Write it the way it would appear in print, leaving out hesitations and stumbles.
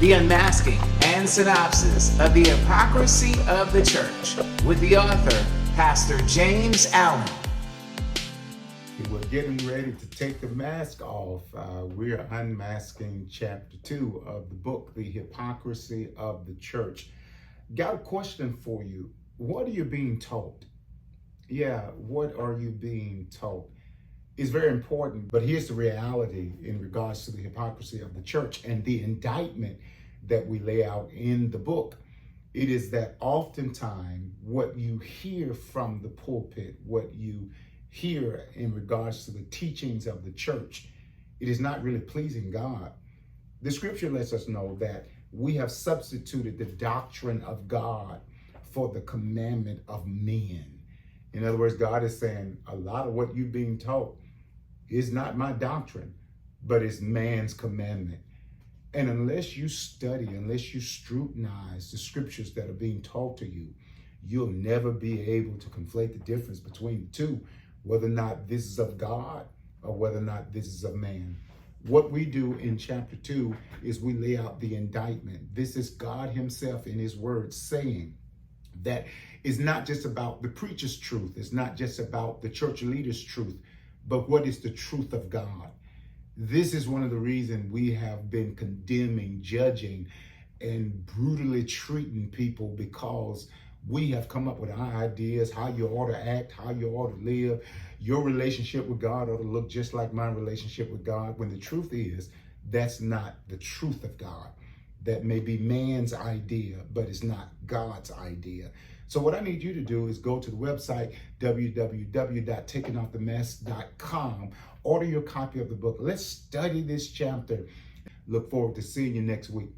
The Unmasking and Synopsis of the Hypocrisy of the Church with the author, Pastor James Allen. We're getting ready to take the mask off. We're unmasking chapter 2 of the book, The Hypocrisy of the Church. Got a question for you. What are you being taught? What are you being taught? It's very important, but here's the reality in regards to the hypocrisy of the church and the indictment that we lay out in the book. It is that oftentimes what you hear from the pulpit, what you hear in regards to the teachings of the church, it is not really pleasing God. The scripture lets us know that we have substituted the doctrine of God for the commandment of men. In other words, God is saying a lot of what you're being taught is not my doctrine, but it's man's commandment. And unless you study, unless you scrutinize the scriptures that are being taught to you, you'll never be able to conflate the difference between the two, whether or not this is of God or whether or not this is of man. What we do in chapter 2 is we lay out the indictment. This is God himself in his word saying that it's not just about the preacher's truth. It's not just about the church leader's truth, but what is the truth of God? This is one of the reasons we have been condemning, judging, and brutally treating people, because we have come up with our ideas, how you ought to act, how you ought to live. Your relationship with God ought to look just like my relationship with God, when the truth is, that's not the truth of God. That may be man's idea, but it's not God's idea. So what I need you to do is go to the website, www.takingoffthemask.com. Order your copy of the book. Let's study this chapter. Look forward to seeing you next week.